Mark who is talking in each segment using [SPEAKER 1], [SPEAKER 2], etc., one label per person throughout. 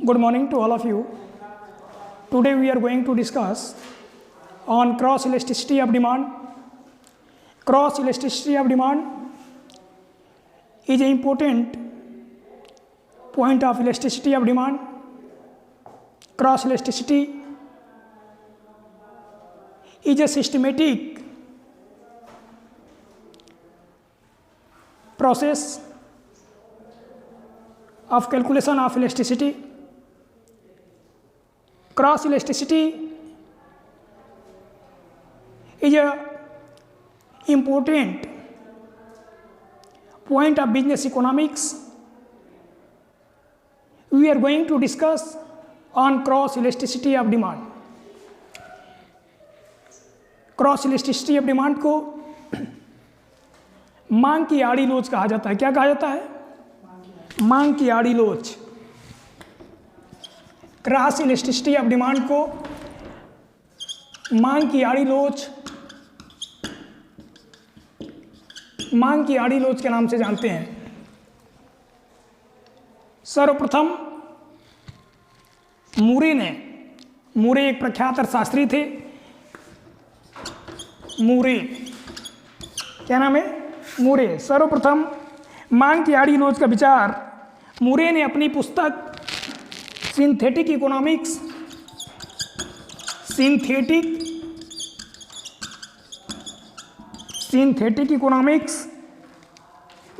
[SPEAKER 1] Good morning to all of you. Today we are going to discuss on cross elasticity of demand. Cross elasticity of demand is an important point of elasticity of demand. Cross elasticity is a systematic process of calculation of elasticity. Cross elasticity is a important point of business economics. We are going to discuss on cross elasticity of demand. Cross elasticity of demand को मांग की आड़ी लोच कहा जाता है। क्या कहा जाता है? मांग की आड़ी लोच। क्रॉस इलास्टिसिटी ऑफ डिमांड को मांग की आड़ी लोच, मांग की आड़ी लोच के नाम से जानते हैं। सर्वप्रथम मूरे एक प्रख्यात अर्थशास्त्री थे। मूरे, क्या नाम है? मूरे। सर्वप्रथम मांग की आड़ी लोच का विचार मूरे ने अपनी पुस्तक सिंथेटिक इकोनॉमिक्स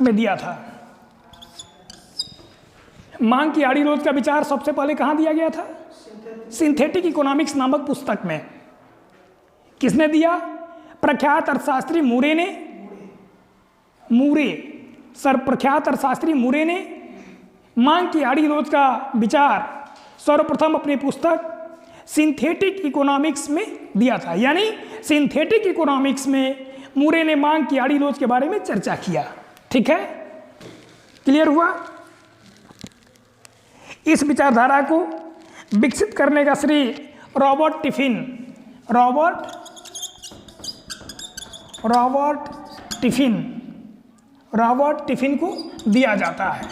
[SPEAKER 1] में दिया था। मांग की आड़ी लोच का विचार सबसे पहले कहाँ दिया गया था? सिंथेटिक इकोनॉमिक्स नामक पुस्तक में। किसने दिया? प्रख्यात अर्थशास्त्री प्रख्यात अर्थशास्त्री मूरे ने मांग की आड़ी लोच का विचार सर्वप्रथम अपनी पुस्तक सिंथेटिक इकोनॉमिक्स में दिया था। यानी सिंथेटिक इकोनॉमिक्स में मूरे ने मांग की आड़ी लोच के बारे में चर्चा किया। ठीक है, क्लियर हुआ? इस विचारधारा को विकसित करने का श्रेय रॉबर्ट टिफिन को दिया जाता है।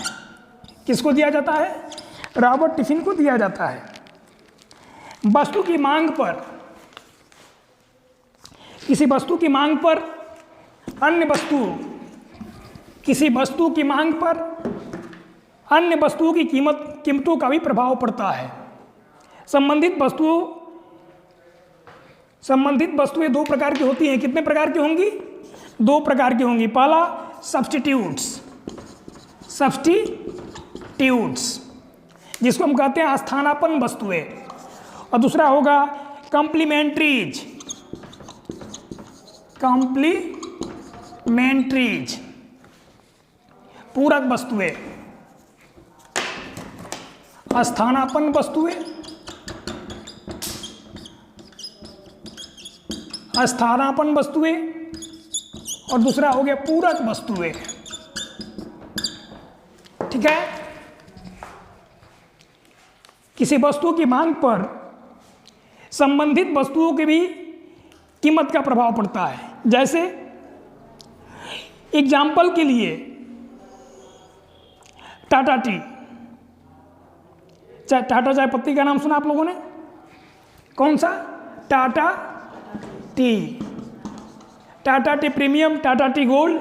[SPEAKER 1] किसको दिया जाता है? रॉबर्ट टिफिन को दिया जाता है। वस्तु की मांग पर, किसी वस्तु की मांग पर अन्य वस्तुओं की कीमतों का भी प्रभाव पड़ता है। संबंधित वस्तुएं दो प्रकार की होती हैं। कितने प्रकार की होंगी? दो प्रकार की होंगी। पहला सब्स्टिट्यूट्स, जिसको हम कहते हैं स्थानापन्न वस्तुएं, और दूसरा होगा कॉम्प्लीमेंट्रीज, पूरक वस्तुएं। स्थानापन्न वस्तुएं, और दूसरा हो गया पूरक वस्तुएं। ठीक है, किसी वस्तु की मांग पर संबंधित वस्तुओं की भी कीमत का प्रभाव पड़ता है। जैसे एग्जाम्पल के लिए टाटा चाय पत्ती का नाम सुना आप लोगों ने? कौन सा? Tata tea premium, Tata tea gold.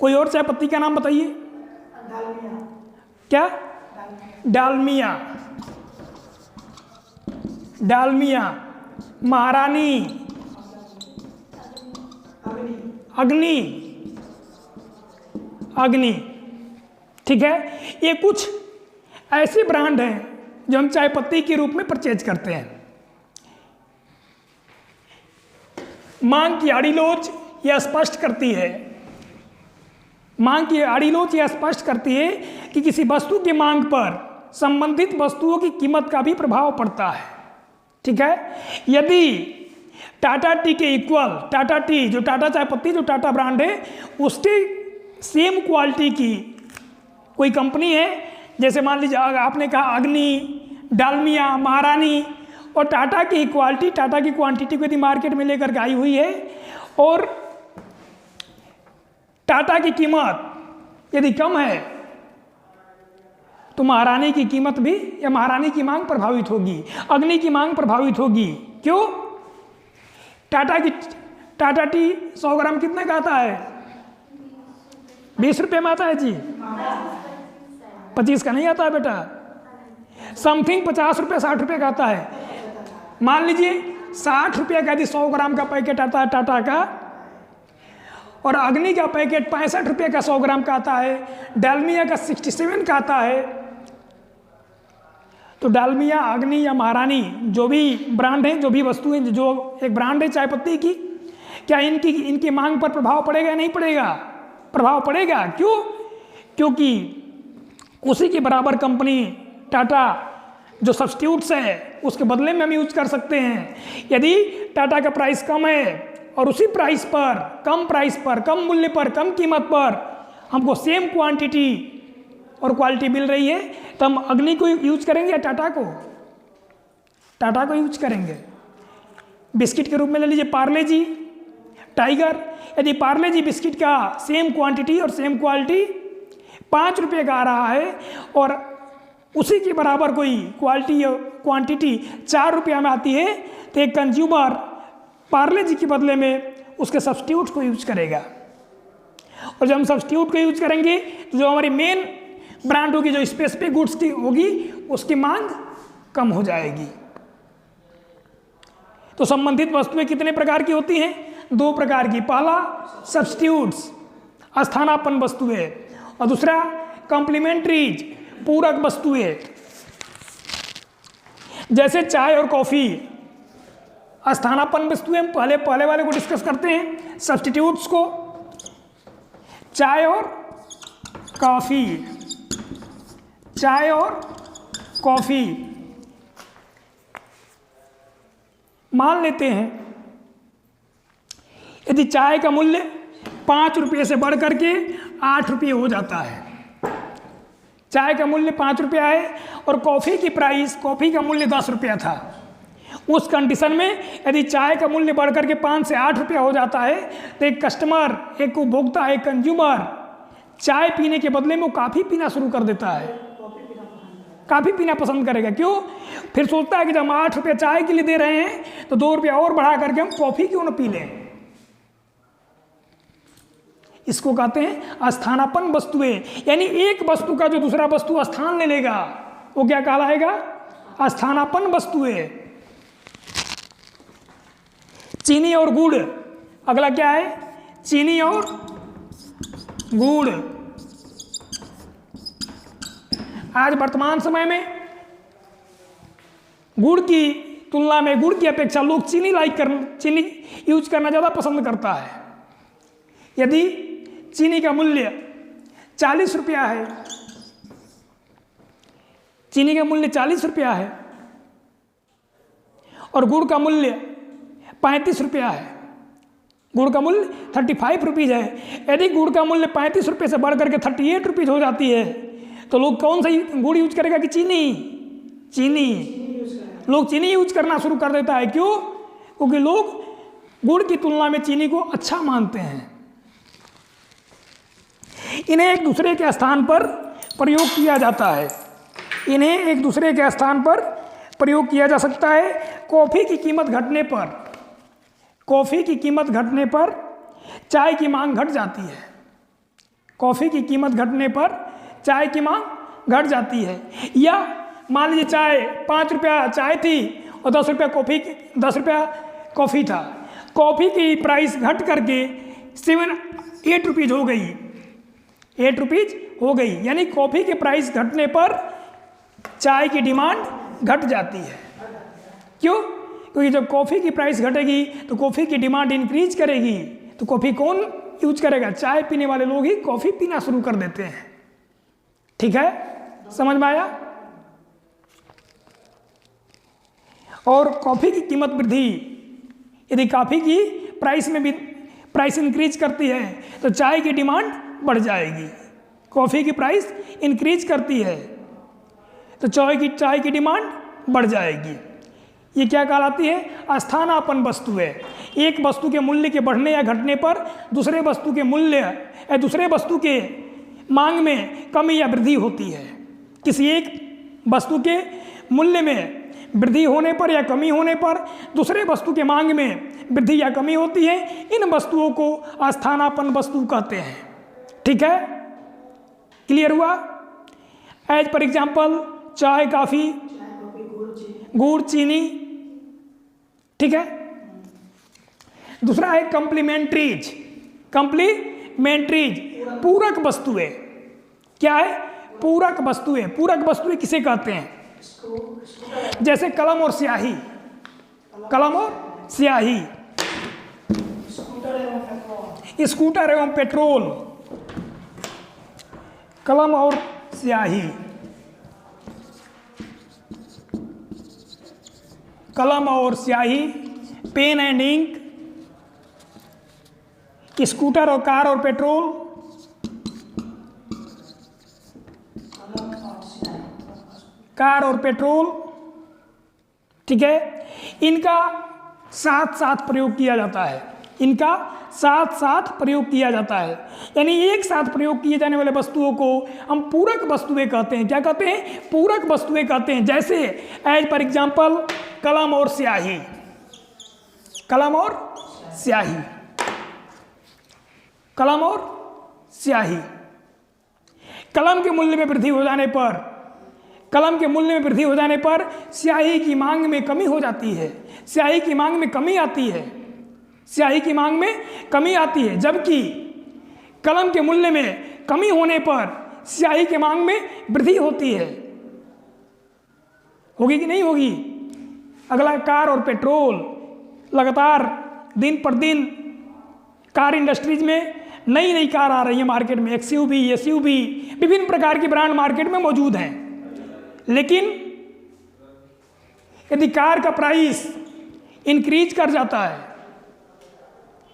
[SPEAKER 1] कोई और चाय पत्ती का नाम बताइए। क्या? डालमिया, महारानी, अग्नि। ठीक है, ये कुछ ऐसे ब्रांड हैं जो हम चाय पत्ती के रूप में परचेज करते हैं। मांग की आड़ी लोच यह स्पष्ट करती है कि किसी वस्तु की मांग पर संबंधित वस्तुओं की कीमत का भी प्रभाव पड़ता है। ठीक है, यदि टाटा टी के इक्वल, टाटा टी जो टाटा चाय पत्ती जो टाटा ब्रांड है, उसके सेम क्वालिटी की कोई कंपनी है, जैसे मान लीजिए आपने कहा अग्नि, डालमिया, महारानी, और टाटा की क्वांटिटी को यदि मार्केट में लेकर के आई हुई है और टाटा की कीमत यदि कम है तो महारानी की कीमत भी या महारानी की मांग प्रभावित होगी, अग्नि की मांग प्रभावित होगी। क्यों? टाटा टी 100 ग्राम कितने का आता है? 20 रुपये में आता है जी, 25 का नहीं आता है बेटा, समथिंग 50 रुपये 60 रुपये का आता है। मान लीजिए 60 रुपये का यदि 100 ग्राम का पैकेट आता है टाटा का, और अग्नि का पैकेट 65 रुपये का 100 ग्राम का आता है, डालमिया का 67 का आता है, तो डालमिया, अग्नि या महारानी जो भी ब्रांड है, जो भी वस्तुएं, जो एक ब्रांड है चाय पत्ती की, क्या इनकी मांग पर प्रभाव पड़ेगा या नहीं पड़ेगा? प्रभाव पड़ेगा। क्यों? क्योंकि उसी के बराबर कंपनी टाटा जो सब्स्टिट्यूट्स है उसके बदले में हम यूज कर सकते हैं। यदि टाटा का प्राइस कम है और उसी प्राइस पर, कम प्राइस पर, कम मूल्य पर, कम कीमत पर हमको सेम क्वांटिटी और क्वालिटी मिल रही है, तो हम अग्नि को यूज करेंगे या टाटा को? टाटा को यूज करेंगे। बिस्किट के रूप में ले लीजिए पार्ले जी, टाइगर। यदि पार्ले जी बिस्किट का सेम क्वांटिटी और सेम क्वालिटी 5 रुपये का आ रहा है और उसी के बराबर कोई क्वांटिटी 4 रुपये में आती है, तो एक कंज्यूमर पार्ले जी के बदले में उसके सब्स्टिट्यूट को यूज करेगा। और जब हम सब्स्टिट्यूट को यूज करेंगे तो जो हमारी मेन ब्रांड होगी, जो स्पेसिफिक गुड्स की होगी, उसकी मांग कम हो जाएगी। तो संबंधित वस्तुएं कितने प्रकार की होती हैं? 2 प्रकार की। पहला सब्स्टिट्यूट्स, स्थानापन्न वस्तुएं, और दूसरा कॉम्प्लीमेंट्रीज, पूरक वस्तुएं। जैसे चाय और कॉफी स्थानापन्न वस्तुएं, हम पहले वाले को डिस्कस करते हैं, सब्स्टिट्यूट्स को। चाय और कॉफी, चाय और कॉफी। मान लेते हैं यदि चाय का मूल्य 5 रुपये से बढ़ करके 8 रुपये हो जाता है, चाय का मूल्य 5 रुपया है और कॉफ़ी का मूल्य 10 रुपया था, उस कंडीशन में यदि चाय का मूल्य बढ़ करके 5 से 8 रुपया हो जाता है, तो एक कस्टमर, एक उपभोक्ता, एक कंज्यूमर चाय पीने के बदले में वो कॉफ़ी पीना शुरू कर देता है, कॉफ़ी पीना पसंद करेगा। क्यों? फिर सोचता है कि जब हम 8 रुपये चाय के लिए दे रहे हैं तो 2 रुपया और बढ़ा करके हम कॉफ़ी क्यों न पी लें। इसको कहते हैं स्थानापन्न वस्तुएं, यानी एक वस्तु का जो दूसरा वस्तु स्थान ले लेगा वो क्या कहलाएगा? स्थानापन्न वस्तुएं। चीनी और गुड़, अगला क्या है? चीनी और गुड़। आज वर्तमान समय में गुड़ की तुलना में, गुड़ की अपेक्षा लोग चीनी यूज करना ज़्यादा पसंद करता है। यदि चीनी का मूल्य 40 रुपया है, चीनी का मूल्य 40 रुपया है और गुड़ का मूल्य 35 रुपया है, गुड़ का मूल्य 35 रुपीज़ है, यदि गुड़ का मूल्य 35 रुपये से बढ़ करके 38 रुपीज़ हो जाती है, तो लोग कौन सा गुड़ यूज करेगा कि चीनी? लोग चीनी यूज करना शुरू कर देता है। क्यों? क्योंकि लोग गुड़ की तुलना में चीनी को अच्छा मानते हैं। इन्हें एक दूसरे के स्थान पर प्रयोग किया जाता है, इन्हें एक दूसरे के स्थान पर प्रयोग किया जा सकता है। कॉफ़ी की कीमत घटने पर, कॉफ़ी की कीमत घटने पर चाय की मांग घट जाती है, कॉफ़ी की कीमत घटने पर चाय की मांग घट जाती है। या मान लीजिए चाय 5 रुपया चाय थी और 10 रुपया कॉफ़ी था, कॉफ़ी की प्राइस घट करके 8 रुपीज़ हो गई, 8 रुपीज़ हो गई, यानी कॉफ़ी के प्राइस घटने पर चाय की डिमांड घट जाती है। क्यों? क्योंकि जब कॉफ़ी की प्राइस घटेगी तो कॉफ़ी की डिमांड इंक्रीज करेगी, तो कॉफ़ी कौन यूज करेगा? चाय पीने वाले लोग ही कॉफ़ी पीना शुरू कर देते हैं। ठीक है, समझ में आया? और कॉफ़ी की कीमत वृद्धि, यदि कॉफ़ी की प्राइस में भी प्राइस इंक्रीज करती है तो चाय की डिमांड बढ़ जाएगी। कॉफ़ी की प्राइस इंक्रीज करती है तो चाय की डिमांड बढ़ जाएगी। ये क्या कहलाती है? स्थानापन्न वस्तुएं। एक वस्तु के मूल्य के बढ़ने या घटने पर दूसरे वस्तु के मूल्य या दूसरे वस्तु के मांग में कमी या वृद्धि होती है। किसी एक वस्तु के मूल्य में वृद्धि होने पर या कमी होने पर दूसरे वस्तु के मांग में वृद्धि या कमी होती है। इन वस्तुओं को अस्थानापन्न वस्तु कहते हैं। ठीक है, क्लियर हुआ? एज फॉर एग्जाम्पल चाय, कॉफी, गुड़, चीनी। ठीक है। दूसरा है कॉम्प्लीमेंट्रीज। कॉम्प्लीमेंट्रीज पूरक वस्तुएं। क्या है? पूरक वस्तुएं। पूरक वस्तुएं किसे कहते हैं? जैसे कलम और स्याही। कलम और स्याही, स्कूटर एवं पेट्रोल, कलम और स्याही, कलम और स्याही, पेन एंड इंक, स्कूटर और कार और पेट्रोल, कार और पेट्रोल। ठीक है, इनका साथ साथ प्रयोग किया जाता है। इनका साथ साथ प्रयोग किया जाता है, यानी एक साथ प्रयोग किए जाने वाले वस्तुओं को हम पूरक वस्तुएं कहते हैं। क्या कहते हैं? पूरक वस्तुएं कहते हैं। जैसे एज फॉर एग्जाम्पल कलम और स्याही। कलम और स्याही, कलम और स्याही। कलम के मूल्य में वृद्धि हो जाने पर, कलम के मूल्य में वृद्धि हो जाने पर स्याही की मांग में कमी हो जाती है। स्याही की मांग में कमी आती है। स्याही की मांग में कमी आती है, जबकि कलम के मूल्य में कमी होने पर स्याही की मांग में वृद्धि होती है। होगी कि नहीं होगी? अगला कार और पेट्रोल। लगातार दिन पर दिन कार इंडस्ट्रीज में नई नई कार आ रही है मार्केट में। एक्सयूवी, एसयूवी, विभिन्न प्रकार की ब्रांड मार्केट में मौजूद हैं। लेकिन यदि कार का प्राइस इंक्रीज कर जाता है,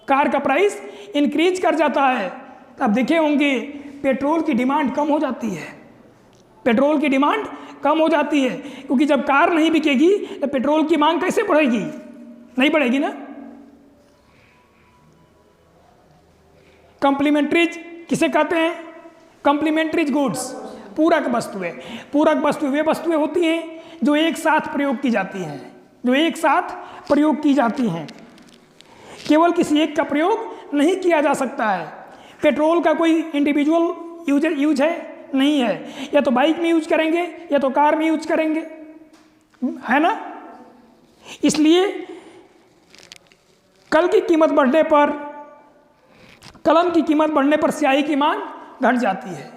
[SPEAKER 1] कार का प्राइस इंक्रीज कर जाता है, तो आप देखे होंगे पेट्रोल की डिमांड कम हो जाती है। पेट्रोल की डिमांड कम हो जाती है, क्योंकि जब कार नहीं बिकेगी तो पेट्रोल की मांग कैसे बढ़ेगी? नहीं बढ़ेगी ना। कॉम्प्लीमेंट्रीज किसे कहते हैं? कॉम्प्लीमेंट्रीज गुड्स, पूरक वस्तुएं। पूरक वस्तुएं वे वस्तुएं होती हैं जो एक साथ प्रयोग की जाती हैं, जो एक साथ प्रयोग की जाती हैं। केवल किसी एक का प्रयोग नहीं किया जा सकता है। पेट्रोल का कोई इंडिविजुअल यूज है? नहीं है। या तो बाइक में यूज करेंगे या तो कार में यूज करेंगे, है ना। इसलिए कल की कीमत बढ़ने पर, कलम की कीमत बढ़ने पर स्याही की मांग घट जाती है।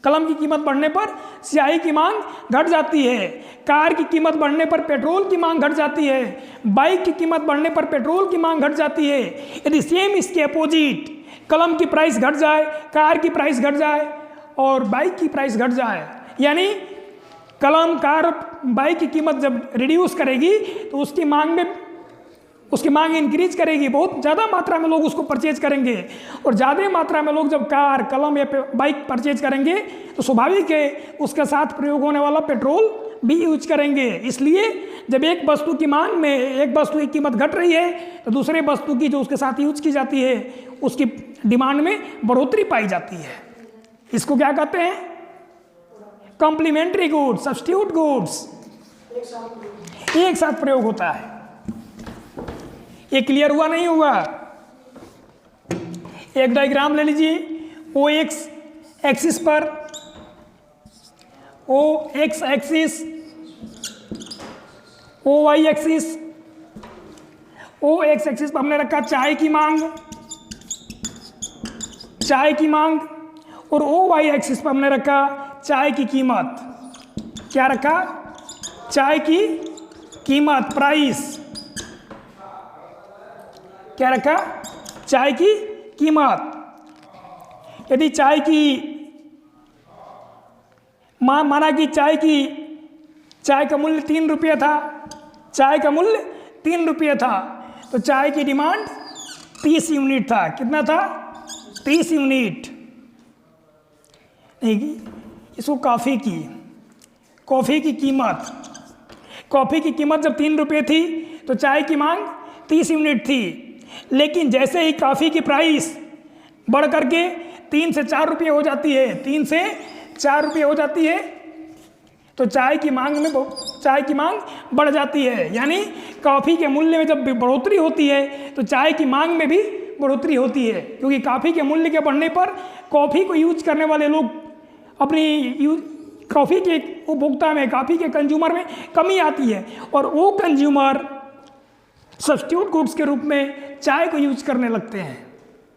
[SPEAKER 1] कलम की कीमत बढ़ने पर स्याही की मांग घट जाती है। कार की कीमत बढ़ने पर पेट्रोल की मांग घट जाती है। बाइक की कीमत बढ़ने पर पेट्रोल की मांग घट जाती है। यदि सेम इसके अपोजिट कलम की प्राइस घट जाए, कार की प्राइस घट जाए और बाइक की प्राइस घट जाए, यानी कलम, कार, बाइक की कीमत जब रिड्यूस करेगी तो उसकी मांग इंक्रीज करेगी। बहुत ज़्यादा मात्रा में लोग उसको परचेज करेंगे, और ज़्यादा मात्रा में लोग जब कार, कलम या बाइक परचेज करेंगे तो स्वाभाविक है उसके साथ प्रयोग होने वाला पेट्रोल भी यूज करेंगे। इसलिए जब एक वस्तु की मांग में, एक वस्तु की कीमत घट रही है तो दूसरे वस्तु की जो उसके साथ यूज की जाती है उसकी डिमांड में बढ़ोतरी पाई जाती है। इसको क्या कहते हैं? Complementary goods, substitute goods. एक साथ प्रयोग होता है। ये क्लियर हुआ नहीं हुआ? एक डायग्राम ले लीजिए। ओ एक्स एक्सिस पर, O X axis, O Y axis. O X axis पर हमने रखा चाय की मांग, चाय की मांग, और ओ वाई एक्सिस पर हमने रखा चाय की कीमत। क्या रखा? चाय की कीमत, प्राइस। क्या रखा? चाय की कीमत। यदि चाय की माना कि चाय का मूल्य 3 रुपये था, चाय का मूल्य 3 रुपये था, तो चाय की डिमांड 30 यूनिट था। कितना था? 30 यूनिट। नहीं, इसको कॉफ़ी की कीमत, कॉफ़ी की कीमत जब 3 रुपये थी तो चाय की मांग 30 यूनिट थी। लेकिन जैसे ही कॉफ़ी की प्राइस बढ़ करके 3 से 4 रुपये हो जाती है, 3 से 4 रुपये हो जाती है, तो चाय की मांग बढ़ जाती है। यानी कॉफ़ी के मूल्य में जब बढ़ोतरी होती है तो चाय की मांग में भी बढ़ोतरी होती है, क्योंकि कॉफ़ी के मूल्य के बढ़ने पर कॉफ़ी को यूज करने वाले लोग कॉफ़ी के उपभोक्ता में, कॉफ़ी के कंज्यूमर में कमी आती है और वो कंज्यूमर सब्स्टिट्यूट गुड्स के रूप में चाय को यूज करने लगते हैं।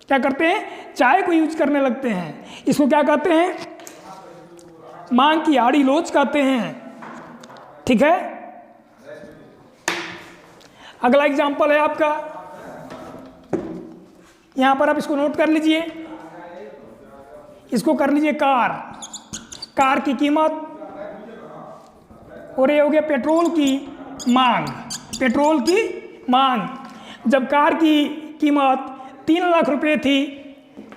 [SPEAKER 1] क्या करते हैं? चाय को यूज करने लगते हैं। इसको क्या कहते हैं? मांग की आड़ी लोच कहते हैं। ठीक है, अगला एग्जाम्पल है आपका, यहां पर आप इसको नोट कर लीजिए, इसको कर लीजिए कार की कीमत, और ये हो गया पेट्रोल की मांग। जब कार की कीमत 3 लाख रुपए थी,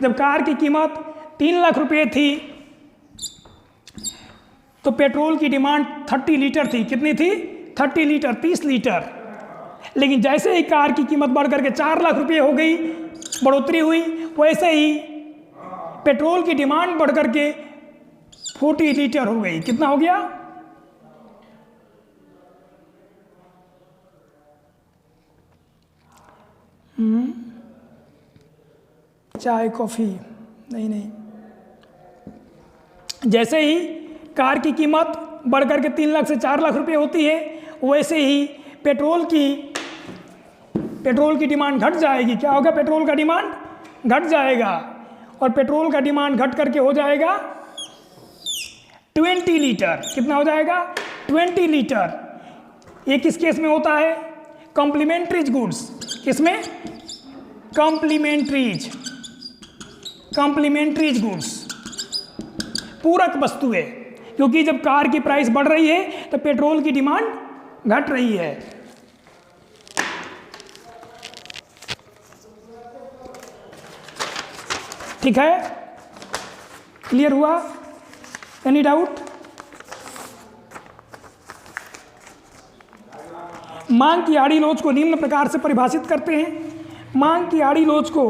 [SPEAKER 1] जब कार की कीमत 3 लाख रुपए थी तो पेट्रोल की डिमांड 30 लीटर थी। कितनी थी? 30 लीटर, 30 लीटर। लेकिन जैसे ही कार की कीमत बढ़ करके 4 लाख रुपए हो गई, बढ़ोतरी हुई, वैसे ही पेट्रोल की डिमांड बढ़ करके 40 लीटर हो गई। कितना हो गया? चाय कॉफ़ी नहीं, जैसे ही कार की कीमत बढ़ करके 3 लाख से 4 लाख रुपए होती है, वैसे ही पेट्रोल की डिमांड घट जाएगी। क्या होगा? पेट्रोल का डिमांड घट जाएगा, और पेट्रोल का डिमांड घट करके हो जाएगा 20 लीटर। कितना हो जाएगा? 20 लीटर। ये किस केस में होता है? कॉम्प्लीमेंट्रीज गुड्स। किसमें? कॉम्प्लीमेंट्रीज गुड्स, पूरक वस्तुएं। क्योंकि जब कार की प्राइस बढ़ रही है तो पेट्रोल की डिमांड घट रही है। ठीक है, क्लियर हुआ? Any doubt? मांग की आड़ी लोच को निम्न प्रकार से परिभाषित करते हैं। मांग की आड़ी लोच को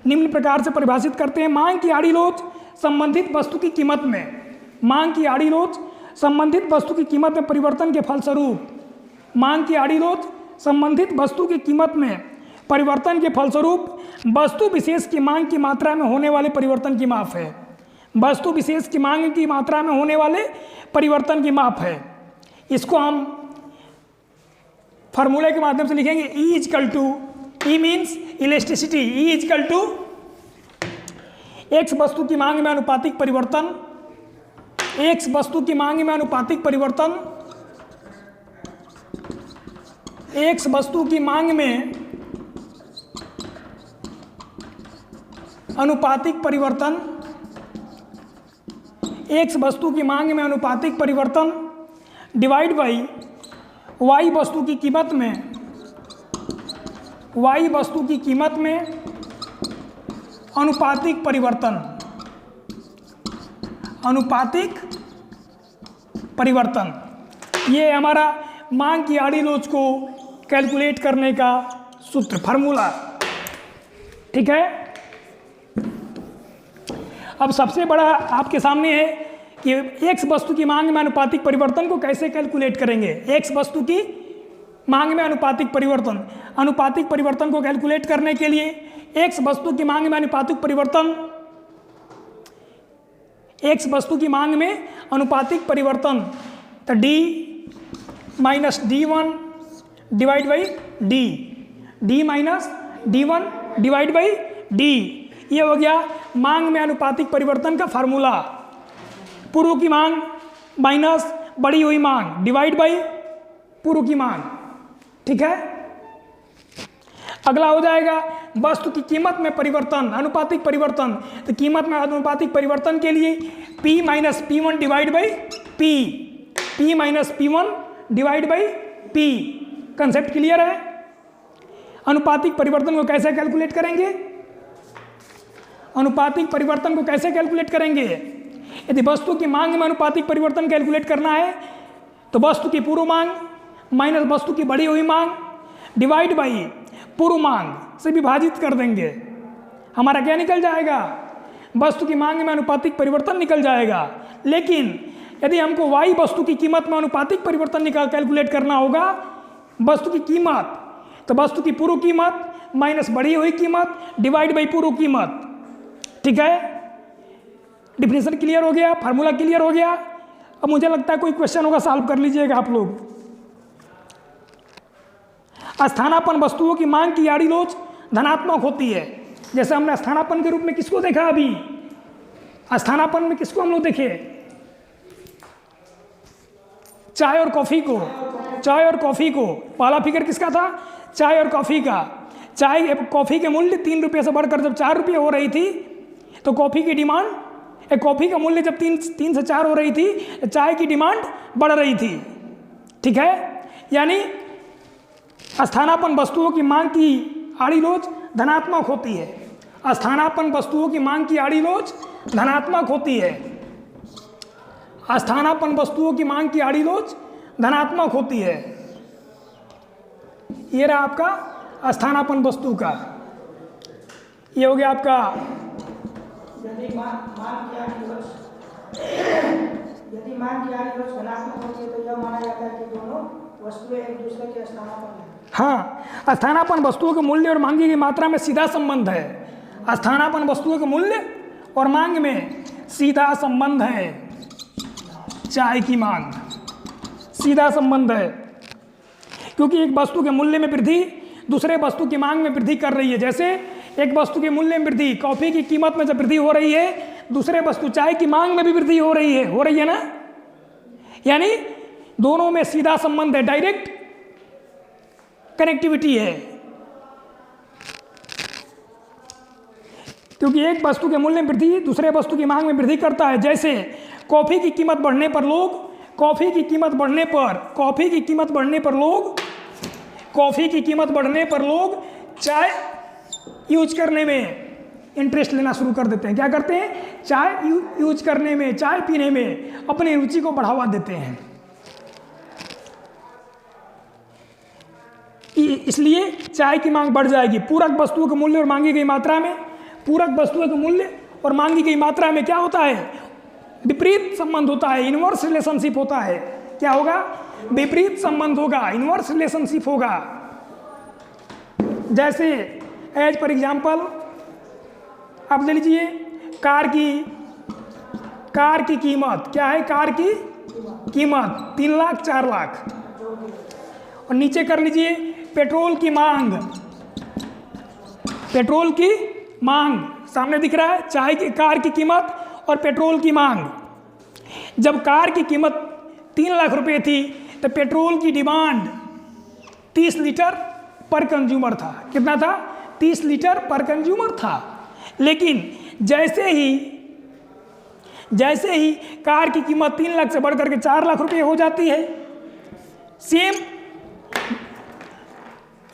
[SPEAKER 1] निम्न प्रकार से परिभाषित करते हैं। मांग की आड़ी लोच संबंधित वस्तु की कीमत में, मांग की आड़ी लोच संबंधित वस्तु की कीमत में परिवर्तन के फलस्वरूप, मांग की आड़ी लोच संबंधित वस्तु की कीमत में परिवर्तन के फलस्वरूप वस्तु विशेष की मांग की मात्रा में होने वाले परिवर्तन की माप है। वस्तु विशेष की मांग की मात्रा में होने वाले परिवर्तन की माप है। इसको हम फार्मूले के माध्यम से लिखेंगे। E equal to, E means elasticity, E equal to x वस्तु की मांग में अनुपातिक परिवर्तन, एक्स वस्तु की मांग में अनुपातिक परिवर्तन, एक्स वस्तु की मांग में अनुपातिक परिवर्तन, एक्स वस्तु की मांग में अनुपातिक परिवर्तन डिवाइड बाई वाई वस्तु की कीमत में, वाई वस्तु की कीमत में अनुपातिक परिवर्तन, अनुपातिक परिवर्तन। ये हमारा मांग की आड़ी लोच को कैलकुलेट करने का सूत्र, फार्मूला। ठीक है, अब सबसे बड़ा आपके सामने है कि एक्स वस्तु की मांग में अनुपातिक परिवर्तन को कैसे कैलकुलेट करेंगे। एक्स वस्तु की मांग में अनुपातिक परिवर्तन को कैलकुलेट करने के लिए एक्स वस्तु की मांग में अनुपातिक परिवर्तन, एक्स वस्तु की मांग में अनुपातिक परिवर्तन, तो D minus D1 divide by D, D minus D1 divide by D. ये हो गया मांग में अनुपातिक परिवर्तन का फार्मूला। पूर्व की मांग माइनस बढ़ी हुई मांग डिवाइड बाई पूर्व की मांग। ठीक है, अगला हो जाएगा वस्तु की कीमत में परिवर्तन, अनुपातिक परिवर्तन। तो कीमत में अनुपातिक परिवर्तन के लिए P minus P1 divide by P, P minus P1 divide by P। Concept clear है? अनुपातिक परिवर्तन को कैसे कैलकुलेट करेंगे? अनुपातिक परिवर्तन को कैसे कैलकुलेट करेंगे? यदि वस्तु की मांग में अनुपातिक परिवर्तन कैलकुलेट करना है तो वस्तु की पूर्व मांग माइनस वस्तु की बढ़ी हुई मांग डिवाइड बाई पूर्व मांग से विभाजित कर देंगे। हमारा क्या निकल जाएगा? वस्तु की मांग में अनुपातिक परिवर्तन निकल जाएगा। लेकिन यदि हमको y वस्तु की कीमत में अनुपातिक परिवर्तन कैलकुलेट करना होगा वस्तु की कीमत, तो वस्तु की पूर्व कीमत माइनस बढ़ी हुई कीमत डिवाइड बाई पूर्व कीमत। ठीक है, डिफिनेशन क्लियर हो गया, फार्मूला क्लियर हो गया। अब मुझे लगता है कोई क्वेश्चन होगा, सॉल्व कर लीजिएगा आप लोग। स्थानापन्न वस्तुओं की मांग की आड़ी लोच धनात्मक होती है। जैसे हमने स्थानापन्न के रूप में किसको देखा, अभी स्थानापन्न में किसको हम लोग देखे, चाय और कॉफी को। चाय और कॉफी को पहला फिगर किसका था, चाय और कॉफी का। चाय कॉफी के मूल्य 3 रुपये से बढ़कर जब 4 रुपये हो रही थी तो कॉफी की डिमांड, कॉफी का मूल्य जब 3 से 4 हो रही थी, चाय की डिमांड बढ़ रही थी। ठीक है, यानी स्थानापन्न वस्तुओं की मांग की आड़ी लोच धनात्मक होती है। स्थानापन्न वस्तुओं की मांग की आड़ी लोच धनात्मक होती है। स्थानापन्न वस्तुओं की मांग की आड़ी लोच धनात्मक होती है। ये रहा आपका स्थानापन्न वस्तु का, ये हो गया आपका
[SPEAKER 2] यदि मांग की आड़ी लोच धनात्मक होती है तो यह माना जाता है कि दोनों वस्तुएं एक दूसरे के स्थानापन्न हैं।
[SPEAKER 1] हाँ, स्थानापन्न वस्तुओं के मूल्य और मांगी की मात्रा में सीधा संबंध है। स्थानापन्न वस्तुओं के मूल्य और मांग में सीधा संबंध है। चाय की मांग सीधा संबंध है, क्योंकि एक वस्तु के मूल्य में वृद्धि दूसरे वस्तु की मांग में वृद्धि कर रही है। जैसे एक वस्तु के मूल्य में वृद्धि, कॉफी की कीमत में जब वृद्धि हो रही है, दूसरे वस्तु चाय की मांग में भी वृद्धि हो रही है ना। यानी दोनों में सीधा संबंध है, डायरेक्ट कनेक्टिविटी है। क्योंकि एक वस्तु के मूल्य में वृद्धि दूसरे वस्तु की मांग में वृद्धि करता है। जैसे कॉफी की कीमत बढ़ने पर लोग कॉफी की कीमत बढ़ने पर लोग चाय यूज करने में इंटरेस्ट लेना शुरू कर देते हैं। क्या करते हैं, चाय यूज करने में, चाय पीने में अपनी रुचि को बढ़ावा देते हैं। इसलिए चाय की मांग बढ़ जाएगी। पूरक वस्तुओं के मूल्य और मांगी गई मात्रा में, पूरक वस्तुओं के मूल्य और मांगी गई मात्रा में क्या होता है, विपरीत संबंध होता है, इनवर्स रिलेशनशिप होता है। क्या होगा, विपरीत संबंध होगा, इनवर्स रिलेशनशिप होगा। जैसे एज फॉर एग्जाम्पल आप ले लीजिए, कार की कीमत क्या है, कार की कीमत 3 लाख 4 लाख। और नीचे कर लीजिए पेट्रोल की मांग सामने दिख रहा है, चाय की कार की कीमत और पेट्रोल की मांग। जब कार की कीमत 3 लाख रुपए थी तो पेट्रोल की डिमांड 30 लीटर पर कंज्यूमर था। कितना था, 30 लीटर पर कंज्यूमर था। लेकिन जैसे ही कार की कीमत 3 लाख से बढ़कर के 4 लाख रुपए हो जाती है, सेम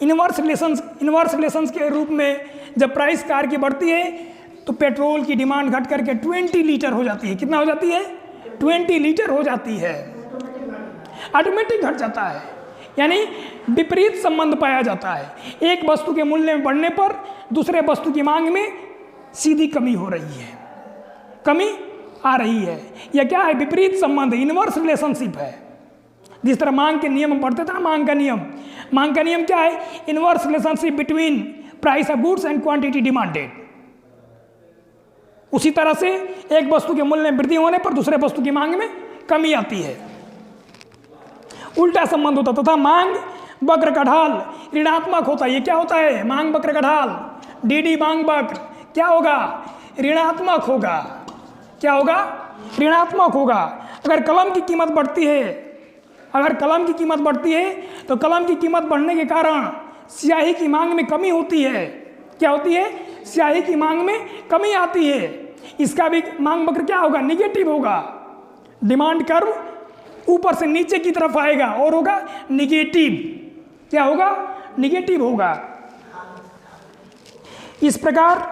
[SPEAKER 1] इनवर्स रिलेशंस के रूप में जब प्राइस कार की बढ़ती है तो पेट्रोल की डिमांड घट करके 20 लीटर हो जाती है। कितना हो जाती है, 20 लीटर हो जाती है, ऑटोमेटिक घट जाता है। यानी विपरीत संबंध पाया जाता है। एक वस्तु के मूल्य में बढ़ने पर दूसरे वस्तु की मांग में सीधी कमी हो रही है, कमी आ रही है। यह क्या है, विपरीत संबंध, इनवर्स रिलेशनशिप है। जिस तरह मांग के नियम पढ़ते थे ना, मांग का नियम क्या है, inverse relationship between price of goods and quantity demanded. उसी तरह से एक वस्तु के मूल्य में वृद्धि होने पर दूसरे वस्तु की मांग में कमी आती है, उल्टा संबंध होता। तथा मांग वक्र का ढाल ऋणात्मक होता है। ये क्या होता है, मांग वक्र का ढाल, डी मांग वक्र क्या होगा, ऋणात्मक होगा। क्या होगा, ऋणात्मक होगा। अगर कलम की कीमत बढ़ती है तो कलम की कीमत बढ़ने के कारण स्याही की मांग में कमी होती है। क्या होती है, स्याही की मांग में कमी आती है। इसका भी मांग वक्र क्या होगा, निगेटिव होगा। डिमांड कर्व ऊपर से नीचे की तरफ आएगा और होगा निगेटिव। क्या होगा, निगेटिव होगा। इस प्रकार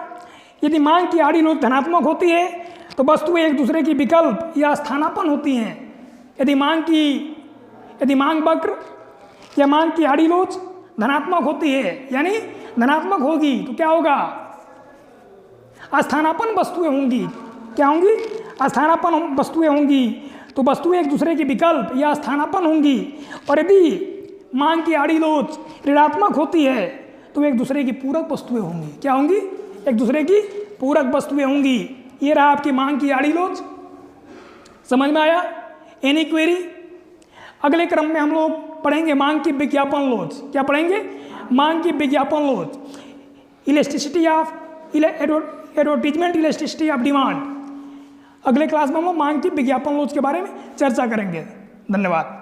[SPEAKER 1] यदि मांग की आड़ी लोच धनात्मक होती है तो वस्तुएं एक दूसरे की विकल्प या स्थानापन्न होती हैं। यदि मांग वक्र या मांग की आड़ी लोच धनात्मक होती है, यानी धनात्मक होगी तो क्या होगा, स्थानापन्न वस्तुएं होंगी। क्या होंगी, स्थानापन्न वस्तुएं होंगी। तो वस्तुएं एक दूसरे के विकल्प या स्थानापन्न होंगी, और यदि मांग की आड़ी लोच ऋणात्मक होती है तो एक दूसरे की पूरक वस्तुएं होंगी। क्या होंगी? एक दूसरे की पूरक वस्तुएं होंगी। ये रहा आपकी मांग की आड़ी लोच। समझ में आया? Any query? अगले क्रम में हम लोग पढ़ेंगे मांग की विज्ञापन लोच। क्या पढ़ेंगे? मांग की विज्ञापन लोच, elasticity of advertisement, elasticity of demand. अगले क्लास में हम लोग मांग की विज्ञापन लोच के बारे में चर्चा करेंगे। धन्यवाद।